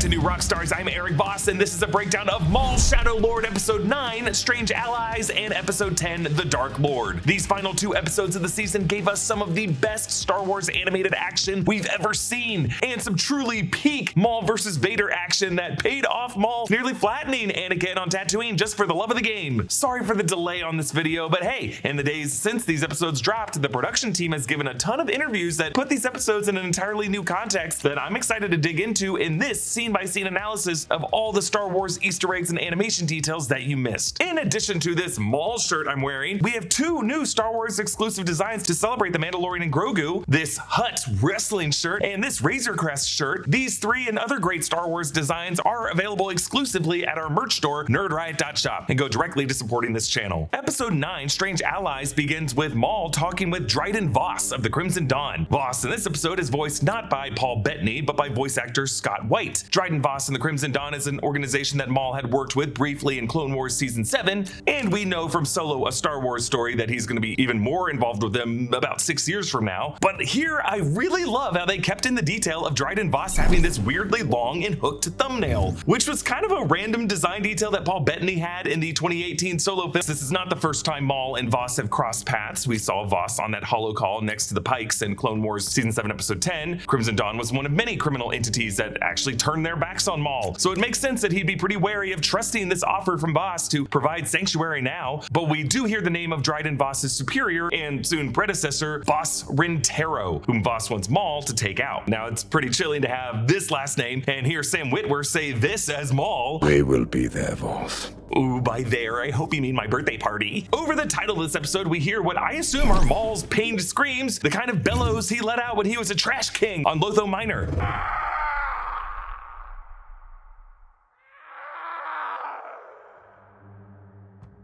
to New Rockstars. I'm Erik Voss, and this is a breakdown of Maul Shadow Lord Episode 9, Strange Allies, and Episode 10, The Dark Lord. These final 2 episodes of the season gave us some of the best Star Wars animated action we've ever seen, and some truly peak Maul versus Vader action that paid off Maul nearly flattening Anakin on Tatooine just for the love of the game. Sorry for the delay on this video, but hey, in the days since these episodes dropped, the production team has given a ton of interviews that put these episodes in an entirely new context that I'm excited to dig into in this scene-by-scene analysis of all the Star Wars Easter eggs and animation details that you missed. In addition to this Maul shirt I'm wearing, we have 2 new Star Wars exclusive designs to celebrate the Mandalorian and Grogu, this Hutt wrestling shirt and this Razor Crest shirt. These 3 and other great Star Wars designs are available exclusively at our merch store, nerdriot.shop, and go directly to supporting this channel. Episode 9, Strange Allies, begins with Maul talking with Dryden Voss of the Crimson Dawn. Voss in this episode is voiced not by Paul Bettany, but by voice actor Scott White. Dryden Voss and the Crimson Dawn is an organization that Maul had worked with briefly in Clone Wars Season 7, and we know from Solo: A Star Wars Story that he's going to be even more involved with them about 6 years from now. But here, I really love how they kept in the detail of Dryden Voss having this weirdly long and hooked thumbnail, which was kind of a random design detail that Paul Bettany had in the 2018 Solo film. This is not the first time Maul and Voss have crossed paths. We saw Voss on that holocall next to the Pikes in Clone Wars Season 7, Episode 10. Crimson Dawn was one of many criminal entities that actually turned their backs on Maul, so it makes sense that he'd be pretty wary of trusting this offer from Voss to provide sanctuary now. But we do hear the name of Dryden Voss's superior and soon predecessor, Voss Rentero, whom Voss wants Maul to take out. Now, it's pretty chilling to have this last name and hear Sam Witwer say this as Maul. We will be there, Voss. Ooh, by there, I hope you mean my birthday party. Over the title of this episode, we hear what I assume are Maul's pained screams, the kind of bellows he let out when he was a trash king on Lotho Minor.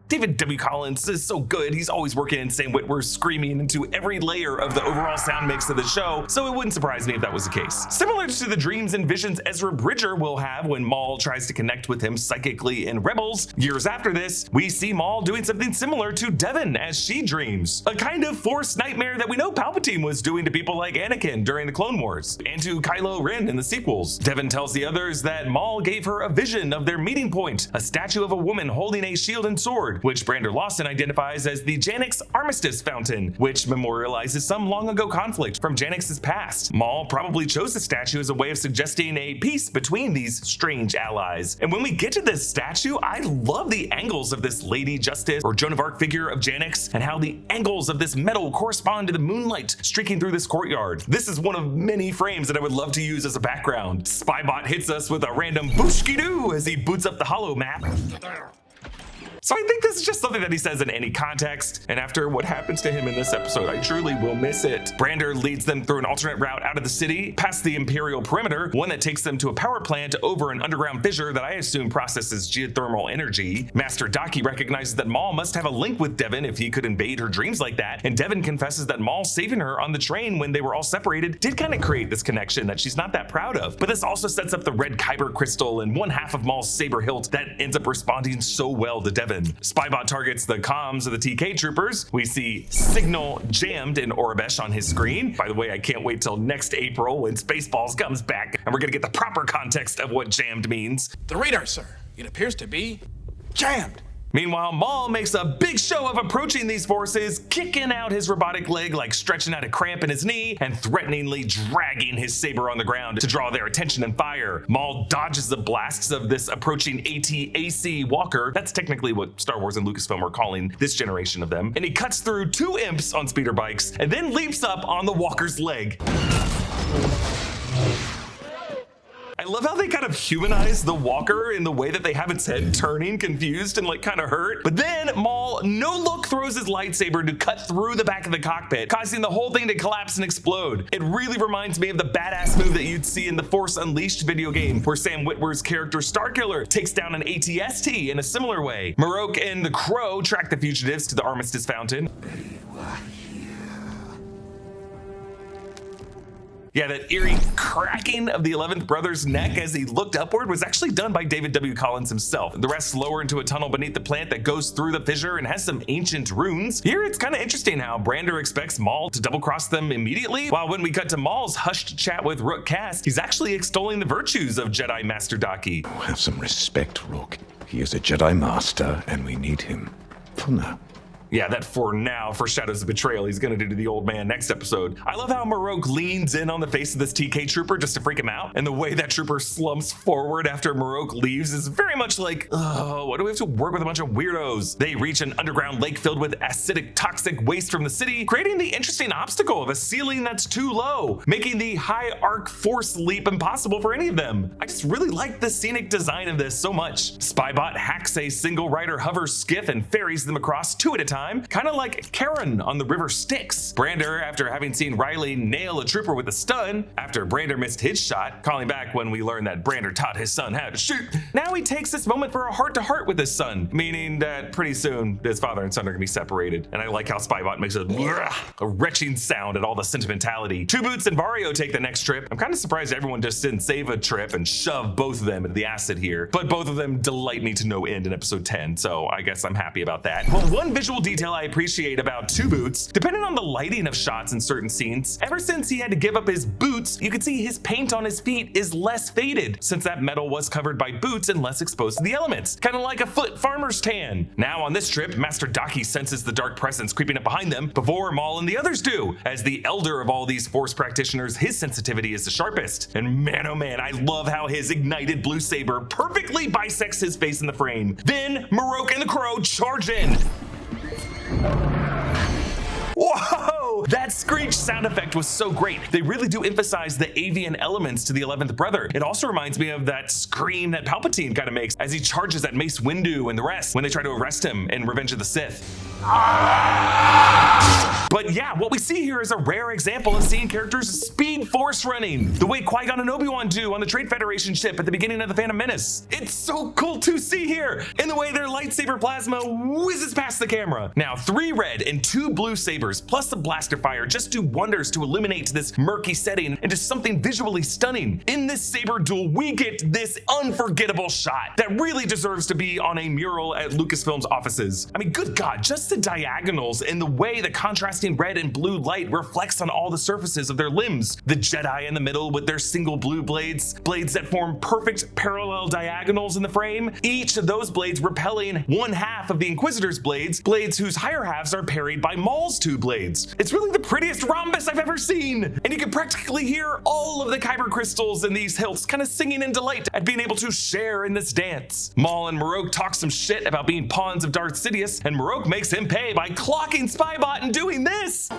David W. Collins is so good. He's always working in Sam Witwer's screaming into every layer of the overall sound mix of the show, so it wouldn't surprise me if that was the case. Similar to the dreams and visions Ezra Bridger will have when Maul tries to connect with him psychically in Rebels, years after this, we see Maul doing something similar to Devin as she dreams. A kind of forced nightmare that we know Palpatine was doing to people like Anakin during the Clone Wars, and to Kylo Ren in the sequels. Devin tells the others that Maul gave her a vision of their meeting point, a statue of a woman holding a shield and sword, which Brander Lawson identifies as the Janix Armistice Fountain, which memorializes some long ago conflict from Janix's past. Maul probably chose the statue as a way of suggesting a peace between these strange allies. And when we get to this statue, I love the angles of this Lady Justice or Joan of Arc figure of Janix, and how the angles of this metal correspond to the moonlight streaking through this courtyard. This is one of many frames that I would love to use as a background. Spybot hits us with a random booshki-doo as he boots up the holo map. So I think this is just something that he says in any context, and after what happens to him in this episode, I truly will miss it. Brander leads them through an alternate route out of the city, past the Imperial perimeter, one that takes them to a power plant over an underground fissure that I assume processes geothermal energy. Master Daki recognizes that Maul must have a link with Devin if he could invade her dreams like that, and Devin confesses that Maul saving her on the train when they were all separated did kind of create this connection that she's not that proud of. But this also sets up the red kyber crystal and one half of Maul's saber hilt that ends up responding so well to Devin. Spybot targets the comms of the TK troopers. We see signal jammed in Orabesh on his screen. By the way, I can't wait till next April when Spaceballs comes back and we're gonna get the proper context of what jammed means. The radar, sir. It appears to be jammed. Meanwhile, Maul makes a big show of approaching these forces, kicking out his robotic leg like stretching out a cramp in his knee, and threateningly dragging his saber on the ground to draw their attention and fire. Maul dodges the blasts of this approaching AT-AC walker. That's technically what Star Wars and Lucasfilm are calling this generation of them. And he cuts through 2 imps on speeder bikes and then leaps up on the walker's leg. I love how they kind of humanize the walker in the way that they have its head turning confused and like kind of hurt. But then Maul no look throws his lightsaber to cut through the back of the cockpit, causing the whole thing to collapse and explode. It really reminds me of the badass move that you'd see in the Force Unleashed video game, where Sam Witwer's character Starkiller takes down an AT-ST in a similar way. Marok and the Crow track the fugitives to the Armistice Fountain. Yeah, that eerie cracking of the 11th brother's neck as he looked upward was actually done by David W. Collins himself. The rest lower into a tunnel beneath the plant that goes through the fissure and has some ancient runes. Here it's kind of interesting how Brander expects Maul to double cross them immediately, while when we cut to Maul's hushed chat with Rook Kast, he's actually extolling the virtues of Jedi Master Daki. Have some respect, Rook. He is a Jedi Master, and we need him for now. Yeah, that for now foreshadows the betrayal he's gonna do to the old man next episode. I love how Marok leans in on the face of this TK trooper just to freak him out, and the way that trooper slumps forward after Marok leaves is very much like, oh, why do we have to work with a bunch of weirdos? They reach an underground lake filled with acidic, toxic waste from the city, creating the interesting obstacle of a ceiling that's too low, making the high arc force leap impossible for any of them. I just really like the scenic design of this so much. Spybot hacks a single rider hover skiff and ferries them across 2 at a time, kind of like Carrion on the river Styx. Brander, after having seen Riley nail a trooper with a stun, after Brander missed his shot, calling back when we learned that Brander taught his son how to shoot, now he takes this moment for a heart-to-heart with his son, meaning that pretty soon his father and son are gonna be separated. And I like how Spybot makes a retching sound at all the sentimentality. Two Boots and Vario take the next trip. I'm kind of surprised everyone just didn't save a trip and shove both of them into the acid here, but both of them delight me to no end in episode 10, so I guess I'm happy about that. Well, one visual detail I appreciate about Two Boots, depending on the lighting of shots in certain scenes, ever since he had to give up his boots, you can see his paint on his feet is less faded, since that metal was covered by boots and less exposed to the elements, kind of like a foot farmer's tan. Now on this trip, Master Daki senses the dark presence creeping up behind them before Maul and the others do. As the elder of all these Force practitioners, his sensitivity is the sharpest. And man, oh man, I love how his ignited blue saber perfectly bisects his face in the frame. Then Marok and the Crow charge in. Whoa! That screech sound effect was so great. They really do emphasize the avian elements to the 11th brother. It also reminds me of that scream that Palpatine kind of makes as he charges at Mace Windu and the rest when they try to arrest him in Revenge of the Sith. But yeah, what we see here is a rare example of seeing characters speed force running, the way Qui-Gon and Obi-Wan do on the Trade Federation ship at the beginning of The Phantom Menace. It's so cool to see here, in the way their lightsaber plasma whizzes past the camera. Now, 3 red and 2 blue sabers, plus the blaster fire, just do wonders to illuminate this murky setting into something visually stunning. In this saber duel, we get this unforgettable shot that really deserves to be on a mural at Lucasfilm's offices. I mean, good God, just the diagonals and the way the contrasting red and blue light reflects on all the surfaces of their limbs. The Jedi in the middle with their single blue blades that form perfect parallel diagonals in the frame, each of those blades repelling one half of the Inquisitor's blades whose higher halves are parried by Maul's 2 blades. It's really the prettiest rhombus I've ever seen, and you can practically hear all of the kyber crystals in these hilts kind of singing in delight at being able to share in this dance. Maul and Marok talk some shit about being pawns of Darth Sidious, and Marok makes him pay by clocking Spybot and doing this.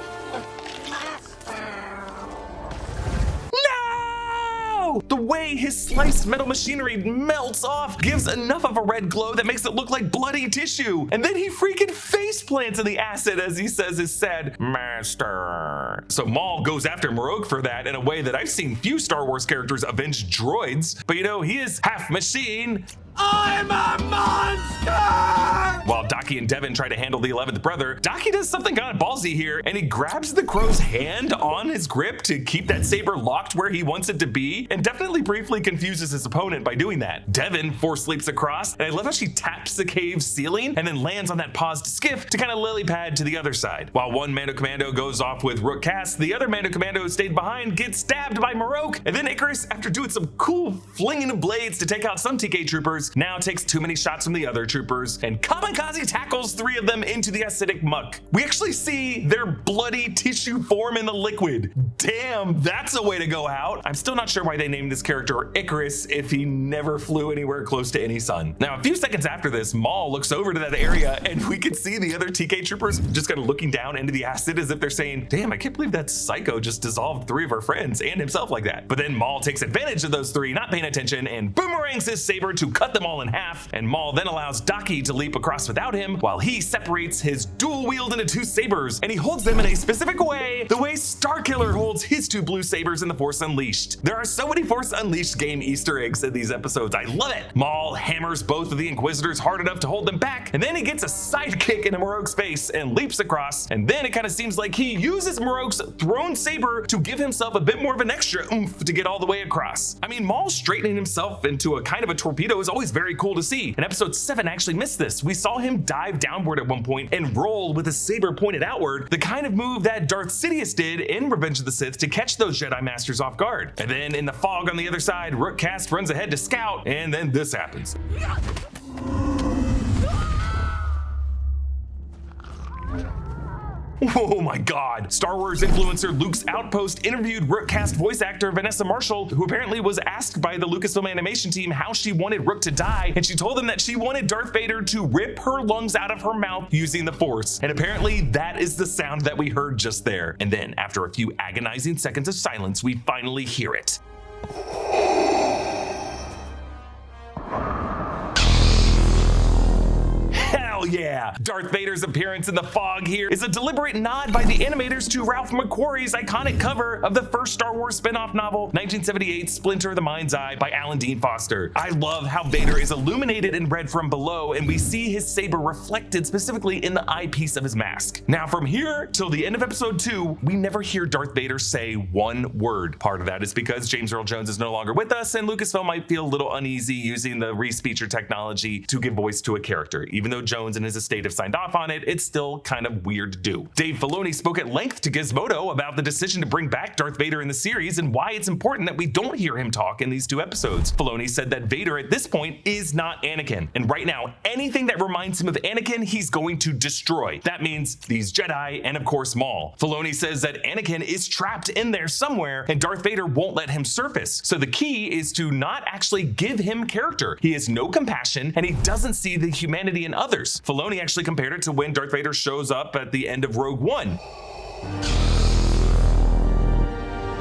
No! The way his sliced metal machinery melts off gives enough of a red glow that makes it look like bloody tissue. And then he freaking face plants in the acid as he says his sad master. So Maul goes after Marok for that in a way that I've seen few Star Wars characters avenge droids. But you know, he is half machine. I'm a monster! While Daki and Devin try to handle the 11th brother, Daki does something kind of ballsy here, and he grabs the Crow's hand on his grip to keep that saber locked where he wants it to be, and definitely briefly confuses his opponent by doing that. Devin force leaps across, and I love how she taps the cave ceiling and then lands on that paused skiff to kind of lily pad to the other side. While one Mando Commando goes off with Rook Kast, the other Mando Commando who stayed behind gets stabbed by Marok, and then Icarus, after doing some cool flinging of blades to take out some TK troopers, now takes too many shots from the other troopers and kamikaze tackles 3 of them into the acidic muck. We actually see their bloody tissue form in the liquid. Damn, that's a way to go out. I'm still not sure why they named this character Icarus if he never flew anywhere close to any sun. Now, a few seconds after this, Maul looks over to that area and we can see the other TK troopers just kind of looking down into the acid as if they're saying, damn, I can't believe that psycho just dissolved 3 of our friends and himself like that. But then Maul takes advantage of those 3 not paying attention and boomerangs his saber to cut cut them all in half, and Maul then allows Daki to leap across without him while he separates his dual wield into two sabers, and he holds them in a specific way, the way Starkiller holds his two blue sabers in the Force Unleashed. There are so many Force Unleashed game Easter eggs in these episodes, I love it. Maul hammers both of the Inquisitors hard enough to hold them back, and then he gets a sidekick into Marok's face and leaps across, and then it kind of seems like he uses Marok's thrown saber to give himself a bit more of an extra oomph to get all the way across. I mean, Maul straightening himself into a kind of a torpedo is always very cool to see, and episode 7 actually missed this. We saw him dive downward at one point and roll with his saber pointed outward, the kind of move that Darth Sidious did in Revenge of the Sith to catch those Jedi Masters off guard. And then in the fog on the other side, Rookcast runs ahead to scout, and then this happens. Oh my god. Star Wars influencer Luke's Outpost interviewed Rookcast voice actor Vanessa Marshall, who apparently was asked by the Lucasfilm animation team how she wanted Rook to die, and she told them that she wanted Darth Vader to rip her lungs out of her mouth using the Force. And apparently that is the sound that we heard just there. And then after a few agonizing seconds of silence, we finally hear it. Hell yeah! Darth Vader's appearance in the fog here is a deliberate nod by the animators to Ralph McQuarrie's iconic cover of the first Star Wars spin-off novel, 1978 Splinter of the Mind's Eye by Alan Dean Foster. I love how Vader is illuminated in red from below, and we see his saber reflected specifically in the eyepiece of his mask. Now from here till the end of episode 2, we never hear Darth Vader say one word. Part of that is because James Earl Jones is no longer with us, and Lucasfilm might feel a little uneasy using the re-speecher technology to give voice to a character. Even though Jones and his estate have signed off on it, it's still kind of weird to do. Dave Filoni spoke at length to Gizmodo about the decision to bring back Darth Vader in the series and why it's important that we don't hear him talk in these 2 episodes. Filoni said that Vader at this point is not Anakin, and right now anything that reminds him of Anakin he's going to destroy. That means these Jedi and of course Maul. Filoni says that Anakin is trapped in there somewhere and Darth Vader won't let him surface. So the key is to not actually give him character. He has no compassion and he doesn't see the humanity in others. Filoni actually compared it to when Darth Vader shows up at the end of Rogue One.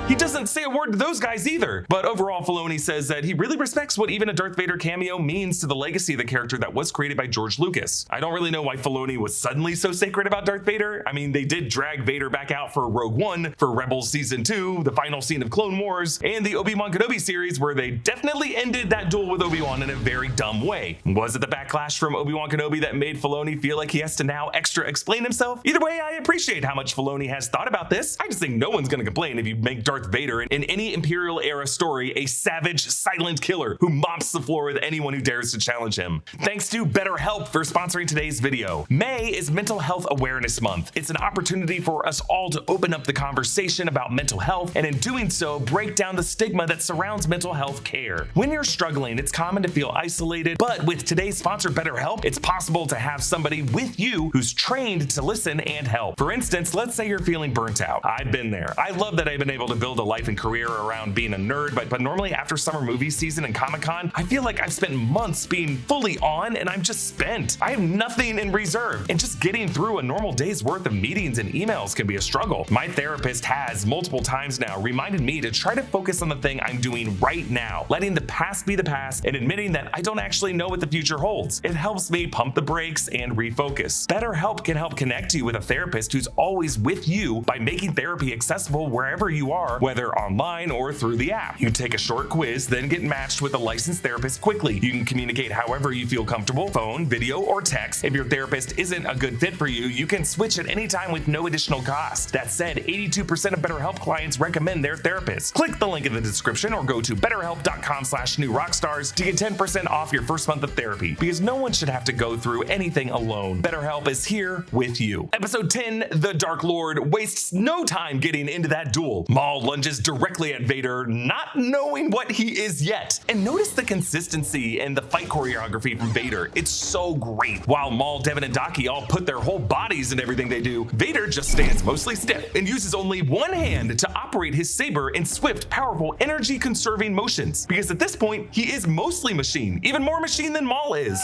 He doesn't say a word to those guys either. But overall, Filoni says that he really respects what even a Darth Vader cameo means to the legacy of the character that was created by George Lucas. I don't really know why Filoni was suddenly so sacred about Darth Vader. I mean, they did drag Vader back out for Rogue One, for Rebels Season 2, the final scene of Clone Wars, and the Obi-Wan Kenobi series, where they definitely ended that duel with Obi-Wan in a very dumb way. Was it the backlash from Obi-Wan Kenobi that made Filoni feel like he has to now extra explain himself? Either way, I appreciate how much Filoni has thought about this. I just think no one's gonna complain if you make Darth Vader in any Imperial era story a savage, silent killer who mops the floor with anyone who dares to challenge him. Thanks to BetterHelp for sponsoring today's video. May is Mental Health Awareness Month. It's an opportunity for us all to open up the conversation about mental health, and in doing so, break down the stigma that surrounds mental health care. When you're struggling, it's common to feel isolated, but with today's sponsor BetterHelp, it's possible to have somebody with you who's trained to listen and help. For instance, let's say you're feeling burnt out. I've been there. I love that I've been able to build a life and career around being a nerd, but normally after summer movie season and Comic-Con, I feel like I've spent months being fully on and I'm just spent. I have nothing in reserve, and just getting through a normal day's worth of meetings and emails can be a struggle. My therapist has multiple times now reminded me to try to focus on the thing I'm doing right now, letting the past be the past and admitting that I don't actually know what the future holds. It helps me pump the brakes and refocus. BetterHelp can help connect you with a therapist who's always with you by making therapy accessible wherever you are, whether online or through the app. You take a short quiz, then get matched with a licensed therapist quickly. You can communicate however you feel comfortable, phone, video, or text. If your therapist isn't a good fit for you, you can switch at any time with no additional cost. That said, 82% of BetterHelp clients recommend their therapist. Click the link in the description or go to betterhelp.com/newrockstars to get 10% off your first month of therapy, because no one should have to go through anything alone. BetterHelp is here with you. Episode 10, The Dark Lord wastes no time getting into that duel. Maul lunges directly at Vader, not knowing what he is yet. And notice the consistency and the fight choreography from Vader. It's so great. While Maul, Devin, and Daki all put their whole bodies in everything they do, Vader just stands mostly stiff and uses only one hand to operate his saber in swift, powerful, energy-conserving motions. Because at this point, he is mostly machine, even more machine than Maul is.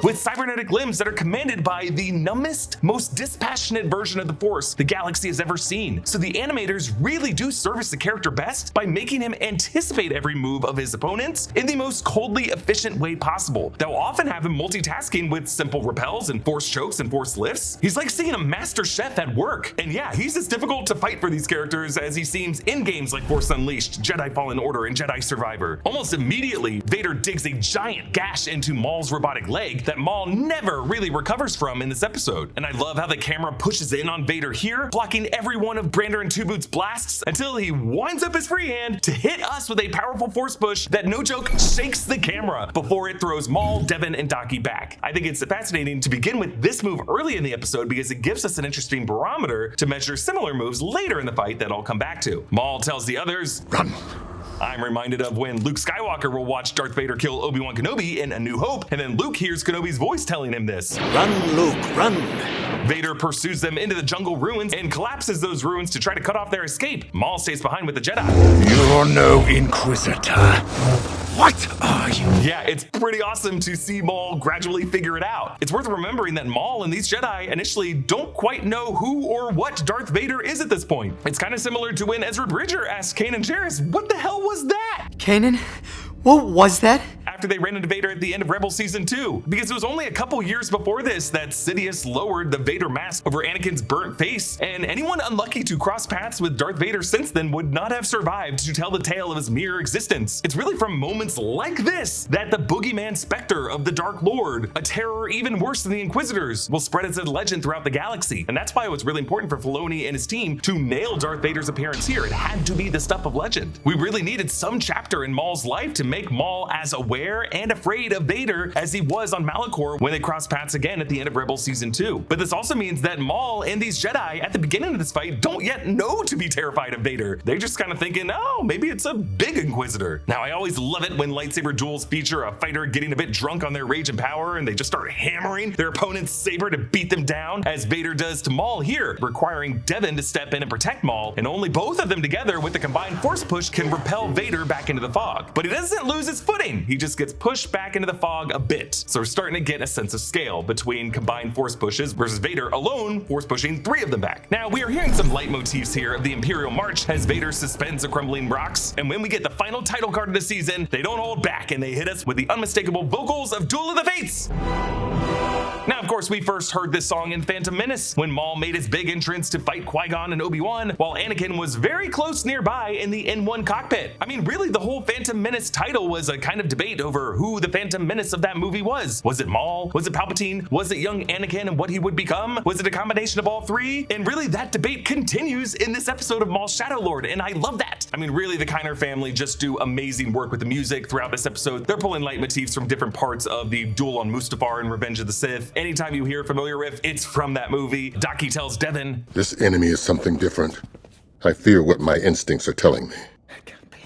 with cybernetic limbs that are commanded by the numbest, most dispassionate version of the Force the galaxy has ever seen. So the animators really do service the character best by making him anticipate every move of his opponents in the most coldly efficient way possible. They'll often have him multitasking with simple repels and force chokes and force lifts. He's like seeing a master chef at work. And yeah, he's as difficult to fight for these characters as he seems in games like Force Unleashed, Jedi Fallen Order, and Jedi Survivor. Almost immediately, Vader digs a giant gash into Maul's robotic leg that Maul never really recovers from in this episode. And I love how the camera pushes in on Vader here, blocking every one of Brander and Two Boots' blasts until he winds up his free hand to hit us with a powerful force push that, no joke, shakes the camera before it throws Maul, Devin, and Daki back. I think it's fascinating to begin with this move early in the episode because it gives us an interesting barometer to measure similar moves later in the fight that I'll come back to. Maul tells the others, Run! I'm reminded of when Luke Skywalker will watch Darth Vader kill Obi-Wan Kenobi in A New Hope, and then Luke hears Kenobi's voice telling him this. Run, Luke, run! Vader pursues them into the jungle ruins and collapses those ruins to try to cut off their escape. Maul stays behind with the Jedi. You're no Inquisitor. What are you? Yeah, it's pretty awesome to see Maul gradually figure it out. It's worth remembering that Maul and these Jedi initially don't quite know who or what Darth Vader is at this point. It's kind of similar to when Ezra Bridger asked Kanan Jarrus, what the hell was that? Kanan? What was that? After they ran into Vader at the end of Rebel Season 2, because it was only a couple years before this that Sidious lowered the Vader mask over Anakin's burnt face, and anyone unlucky to cross paths with Darth Vader since then would not have survived to tell the tale of his mere existence. It's really from moments like this that the boogeyman specter of the Dark Lord, a terror even worse than the Inquisitors, will spread as a legend throughout the galaxy. And that's why it was really important for Filoni and his team to nail Darth Vader's appearance here. It had to be the stuff of legend. We really needed some chapter in Maul's life to make Maul as aware and afraid of Vader as he was on Malachor when they crossed paths again at the end of Rebel Season 2. But this also means that Maul and these Jedi at the beginning of this fight don't yet know to be terrified of Vader. They're just kind of thinking, oh, maybe it's a big Inquisitor. Now, I always love it when lightsaber duels feature a fighter getting a bit drunk on their rage and power and they just start hammering their opponent's saber to beat them down, as Vader does to Maul here, requiring Devin to step in and protect Maul, and only both of them together with the combined force push can repel Vader back into the fog. But he doesn't lose his footing. He just gets pushed back into the fog a bit. So we're starting to get a sense of scale between combined force pushes versus Vader alone force pushing 3 of them back. Now, we are hearing some leitmotifs here of the Imperial March as Vader suspends the crumbling rocks, and when we get the final title card of the season, they don't hold back and they hit us with the unmistakable vocals of Duel of the Fates. Now, of course, we first heard this song in Phantom Menace when Maul made his big entrance to fight Qui-Gon and Obi-Wan, while Anakin was very close nearby in the N1 cockpit. I mean, really, the whole Phantom Menace title was a kind of debate over who the Phantom Menace of that movie was. Was it Maul? Was it Palpatine? Was it young Anakin and what he would become? Was it a combination of all 3? And really, that debate continues in this episode of Maul Shadow Lord, and I love that. I mean, really, the Kiner family just do amazing work with the music throughout this episode. They're pulling leitmotifs from different parts of the duel on Mustafar and Revenge of the Sith. Anytime you hear a familiar riff, it's from that movie. Daki tells Devin, "This enemy is something different. I fear what my instincts are telling me. It can't be.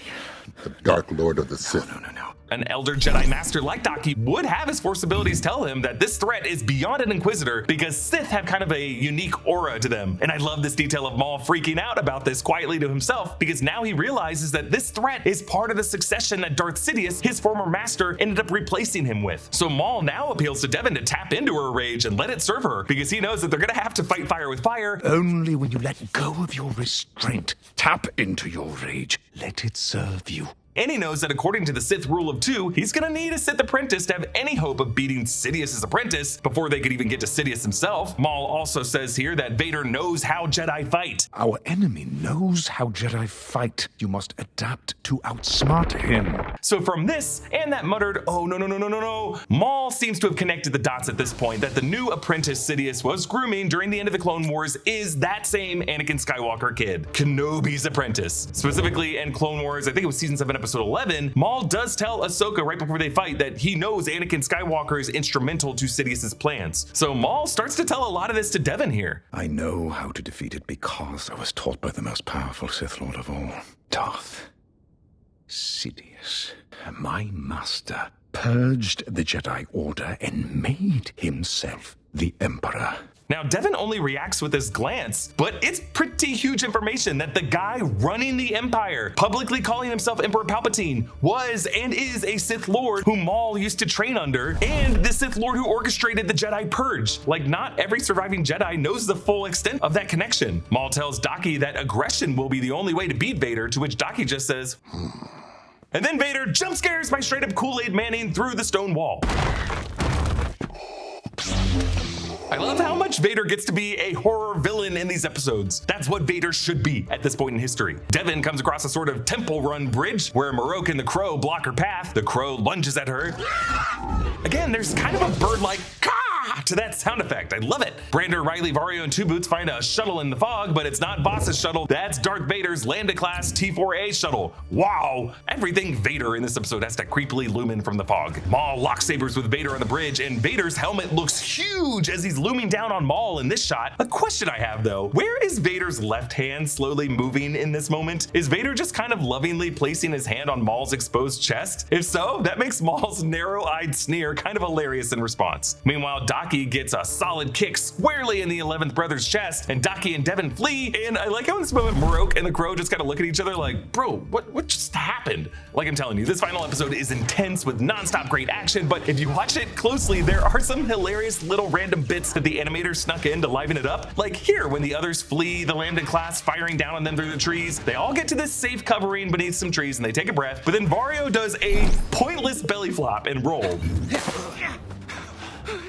The Dark Lord of the Sith. No. An elder Jedi Master like Daki would have his force abilities tell him that this threat is beyond an Inquisitor because Sith have kind of a unique aura to them. And I love this detail of Maul freaking out about this quietly to himself because now he realizes that this threat is part of the succession that Darth Sidious, his former master, ended up replacing him with. So Maul now appeals to Devin to tap into her rage and let it serve her because he knows that they're gonna have to fight fire with fire. Only when you let go of your restraint, tap into your rage, let it serve you. And he knows that according to the Sith rule of 2, he's gonna need a Sith apprentice to have any hope of beating Sidious's apprentice before they could even get to Sidious himself. Maul also says here that Vader knows how Jedi fight. Our enemy knows how Jedi fight. You must adapt to outsmart him. So from this and that muttered, oh no, Maul seems to have connected the dots at this point that the new apprentice Sidious was grooming during the end of the Clone Wars is that same Anakin Skywalker kid, Kenobi's apprentice. Specifically in Clone Wars, I think it was season 7, episode 11, Maul does tell Ahsoka right before they fight that he knows Anakin Skywalker is instrumental to Sidious's plans. So Maul starts to tell a lot of this to Devin here. I know how to defeat it because I was taught by the most powerful Sith Lord of all, Darth Sidious. My master purged the Jedi Order and made himself the Emperor. Now, Devin only reacts with his glance, but it's pretty huge information that the guy running the Empire, publicly calling himself Emperor Palpatine, was and is a Sith Lord whom Maul used to train under, and the Sith Lord who orchestrated the Jedi Purge. Like, not every surviving Jedi knows the full extent of that connection. Maul tells Daki that aggression will be the only way to beat Vader, to which Daki just says, and then Vader jump scares by straight up Kool-Aid Manning through the stone wall. I love how much Vader gets to be a horror villain in these episodes. That's what Vader should be at this point in history. Devin comes across a sort of temple run bridge where Marok and the Crow block her path. The Crow lunges at her. Again, there's kind of a bird-like caw to that sound effect. I love it. Brander, Riley, Vario, and Two Boots find a shuttle in the fog, but it's not Voss's shuttle. That's Darth Vader's Lambda-class T-4A shuttle. Wow. Everything Vader in this episode has to creepily loom in from the fog. Maul locks sabers with Vader on the bridge, and Vader's helmet looks huge as he's looming down on Maul in this shot. A question I have though, where is Vader's left hand slowly moving in this moment? Is Vader just kind of lovingly placing his hand on Maul's exposed chest? If so, that makes Maul's narrow-eyed sneer kind of hilarious in response. Meanwhile, Daki gets a solid kick squarely in the 11th brother's chest, and Daki and Devin flee, and I like how in this moment Marok and the Crow just kind of look at each other like, bro, what just happened? Like, I'm telling you, this final episode is intense with non-stop great action, but if you watch it closely, there are some hilarious little random bits that the animators snuck in to liven it up. Like here, when the others flee the Lambda class firing down on them through the trees, they all get to this safe covering beneath some trees and they take a breath, but then Vario does a pointless belly flop and roll.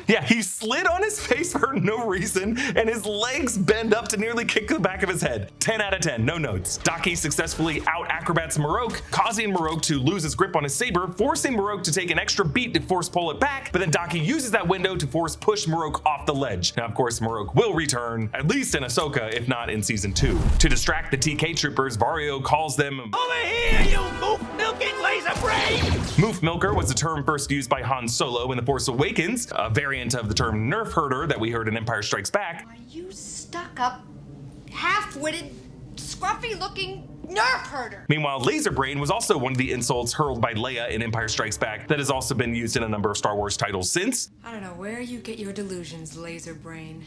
Yeah, he slid on his face for no reason, and his legs bend up to nearly kick the back of his head. 10 out of 10, no notes. Daki successfully out-acrobats Marok, causing Marok to lose his grip on his saber, forcing Marok to take an extra beat to force pull it back, but then Daki uses that window to force push Marok off the ledge. Now, of course, Marok will return, at least in Ahsoka, if not in Season 2. To distract the TK troopers, Vario calls them over here, you moof-milking laser brain! Moof Milker was the term first used by Han Solo in The Force Awakens, a variant of the term nerf herder that we heard in Empire Strikes Back. Are you stuck up, half-witted, scruffy-looking nerf herder? Meanwhile, laser brain was also one of the insults hurled by Leia in Empire Strikes Back that has also been used in a number of Star Wars titles since. I don't know where you get your delusions, laser brain.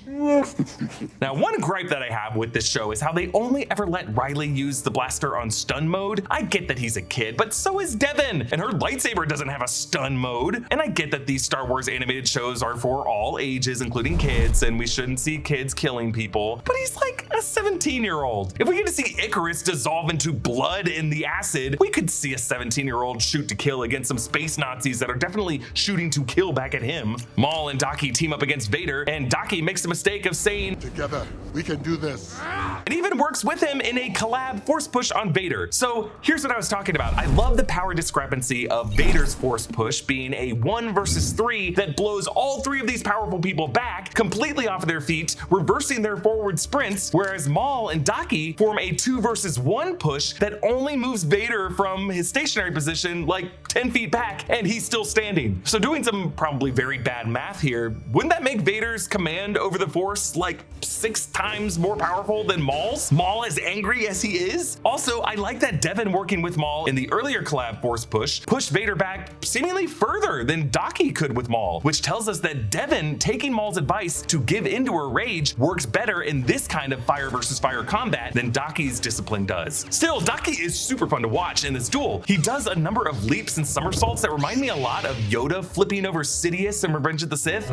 Now, one gripe that I have with this show is how they only ever let Riley use the blaster on stun mode. I get that he's a kid, but so is Devin, and her lightsaber doesn't have a stun mode. And I get that these Star Wars animated shows are for all ages, including kids, and we shouldn't see kids killing people, but he's like a 17-year-old. If we get to see Icarus dissolve into blood in the acid, we could see a 17-year-old shoot to kill against some space Nazis that are definitely shooting to kill back at him. Maul and Daki team up against Vader, and Daki makes the mistake of saying, Together, we can do this. And even works with him in a collab force push on Vader. So here's what I was talking about. I love the power discrepancy of Vader's force push being a 1 versus 3 that blows all three of these powerful people back completely off of their feet, reversing their forward sprints, whereas Maul and Daki form a 2 versus 1 push that only moves Vader from his stationary position like 10 feet back, and he's still standing. So doing some probably very bad math here, wouldn't that make Vader's command over the Force like 6 times more powerful than Maul's? Maul as angry as he is? Also, I like that Devin working with Maul in the earlier collab force push pushed Vader back seemingly further than Daki could with Maul, which tells us that Devin taking Maul's advice to give into her rage works better in this kind of fire versus fire combat than Daki's discipline does. Still, Daki is super fun to watch in this duel. He does a number of leaps and somersaults that remind me a lot of Yoda flipping over Sidious in Revenge of the Sith.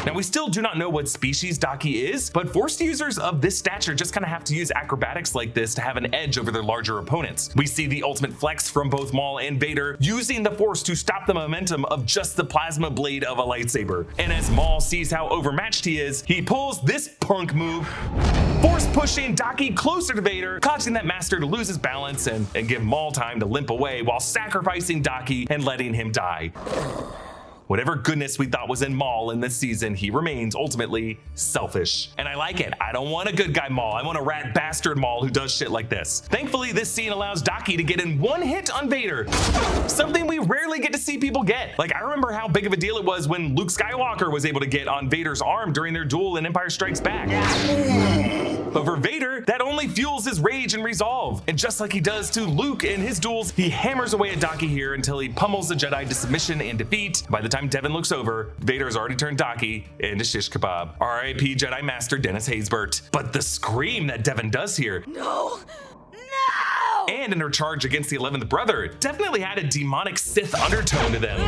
Now, we still do not know what species Daki is, but Force users of this stature just kind of have to use acrobatics like this to have an edge over their larger opponents. We see the ultimate flex from both Maul and Vader using the Force to stop the momentum of just the plasma blade of a lightsaber. And as Maul sees how overmatched he is, he pulls this punk move, force pushing Daki closer to Vader, causing that master to lose his balance and give Maul time to limp away while sacrificing Daki and letting him die. Whatever goodness we thought was in Maul in this season, he remains ultimately selfish. And I like it. I don't want a good guy Maul. I want a rat bastard Maul who does shit like this. Thankfully, this scene allows Daki to get in one hit on Vader, something we rarely get to see people get. Like, I remember how big of a deal it was when Luke Skywalker was able to get on Vader's arm during their duel in Empire Strikes Back. But for Vader, that only fuels his rage and resolve. And just like he does to Luke in his duels, he hammers away at Daki here until he pummels the Jedi to submission and defeat. By the time Devin looks over, Vader has already turned Daki into shish kebab. R.I.P. Jedi Master Dennis Haysbert. But the scream that Devin does here. No! And in her charge against the 11th brother, definitely had a demonic Sith undertone to them.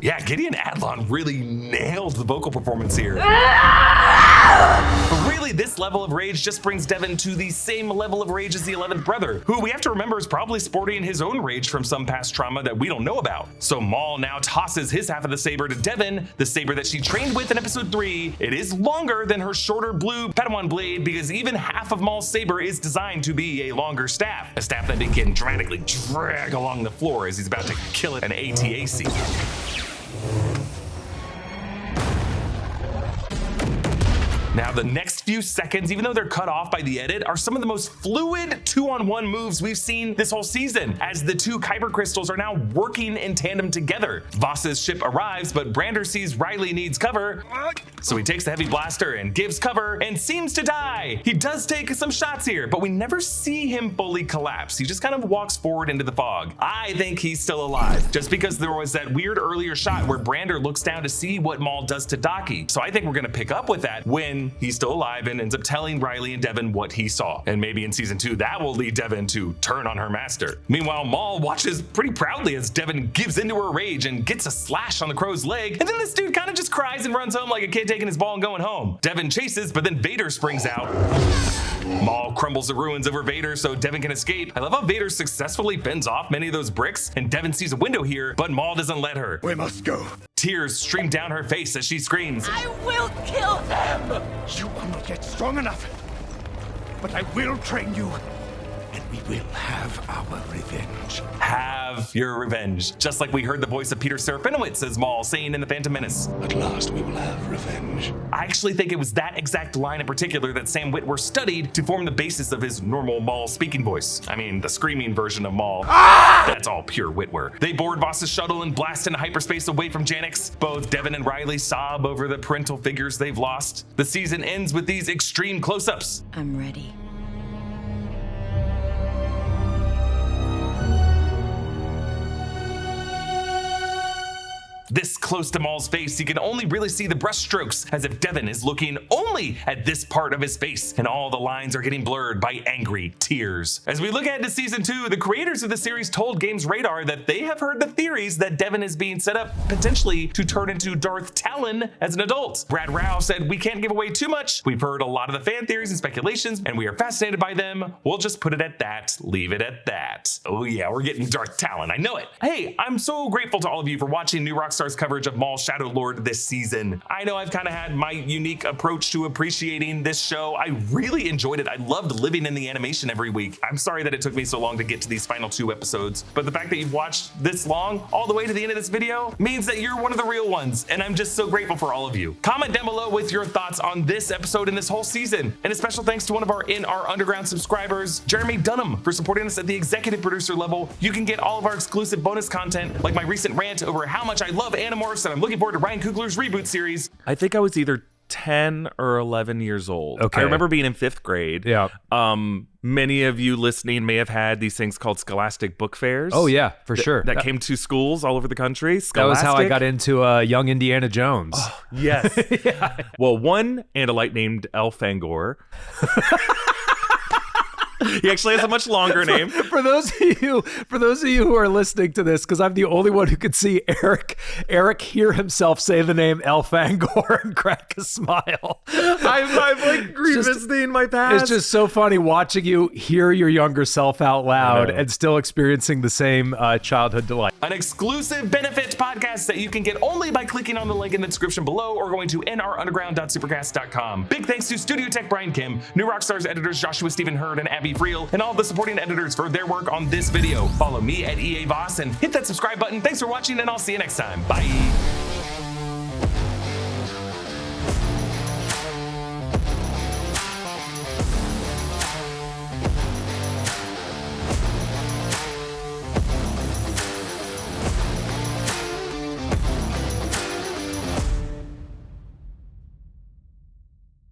Yeah, Gideon Adlon really nailed the vocal performance here. But really, this level of rage just brings Devin to the same level of rage as the 11th brother, who we have to remember is probably sporting his own rage from some past trauma that we don't know about. So Maul now tosses his half of the saber to Devin, the saber that she trained with in episode 3. It is longer than her shorter blue Padawan blade because even half of Maul's saber is designed to be a longer staff, a staff that he can dramatically drag along the floor as he's about to kill an AT-AC. Now, the next few seconds, even though they're cut off by the edit, are some of the most fluid 2-on-1 moves we've seen this whole season, as the two Kyber crystals are now working in tandem together. Voss's ship arrives, but Brander sees Riley needs cover, so he takes the heavy blaster and gives cover and seems to die. He does take some shots here, but we never see him fully collapse. He just kind of walks forward into the fog. I think he's still alive, just because there was that weird earlier shot where Brander looks down to see what Maul does to Daki. So I think we're gonna pick up with that when he's still alive and ends up telling Riley and Devin what he saw. And maybe in season 2, that will lead Devin to turn on her master. Meanwhile, Maul watches pretty proudly as Devin gives into her rage and gets a slash on the crow's leg. And then this dude kind of just cries and runs home like a kid taking his ball and going home. Devin chases, but then Vader springs out. Maul crumbles the ruins over Vader so Devin can escape. I love how Vader successfully fends off many of those bricks, and Devin sees a window here, but Maul doesn't let her. We must go. Tears stream down her face as she screams. I will kill them! You are not yet strong enough. But I will train you, and we will have our revenge. Have your revenge. Just like we heard the voice of Peter Serafinowicz as Maul saying in The Phantom Menace. At last we will have revenge. I actually think it was that exact line in particular that Sam Witwer studied to form the basis of his normal Maul speaking voice. I mean, the screaming version of Maul. That's all pure Witwer. They board Voss's shuttle and blast into hyperspace away from Janix. Both Devin and Riley sob over the parental figures they've lost. The season ends with these extreme close-ups. I'm ready. This close to Maul's face, you can only really see the brushstrokes, as if Devin is looking only at this part of his face, and all the lines are getting blurred by angry tears. As we look ahead to season 2, the creators of the series told Games Radar that they have heard the theories that Devin is being set up potentially to turn into Darth Talon as an adult. Brad Rao said, "We can't give away too much. We've heard a lot of the fan theories and speculations, and we are fascinated by them. We'll just put it at that, leave it at that." Oh yeah, we're getting Darth Talon, I know it. Hey, I'm so grateful to all of you for watching New Rockstars coverage of Maul Shadow Lord this season. I know I've kind of had my unique approach to appreciating this show. I really enjoyed it. I loved living in the animation every week. I'm sorry that it took me so long to get to these final 2 episodes, but the fact that you've watched this long, all the way to the end of this video, means that you're one of the real ones, and I'm just so grateful for all of you. Comment down below with your thoughts on this episode and this whole season. And a special thanks to one of our In Our Underground subscribers, Jeremy Dunham, for supporting us at the executive producer level. You can get all of our exclusive bonus content, like my recent rant over how much I love Animorphs, and I'm looking forward to Ryan Coogler's reboot series. I think I was either 10 or 11 years old. Okay. I remember being in 5th grade. Yeah. Many of you listening may have had these things called Scholastic Book Fairs. Oh yeah, for sure. That came to schools all over the country. That was how I got into Young Indiana Jones. Oh, yes. Yeah. Well, one Andalite named Elfangor. He actually has a much longer name. For those of you who are listening to this, because I'm the only one who could see Erik hear himself say the name Elfangor and crack a smile. I'm like revisiting my past. It's just so funny watching you hear your younger self out loud and still experiencing the same childhood delight. An exclusive benefit podcast that you can get only by clicking on the link in the description below or going to nrunderground.supercast.com. Big thanks to Studio Tech Brian Kim, New Rockstars editors Joshua Stephen Hurd and Abby Freel, and all the supporting editors for their work on this video. Follow me at EA Voss and hit that subscribe button. Thanks for watching, and I'll see you next time. Bye.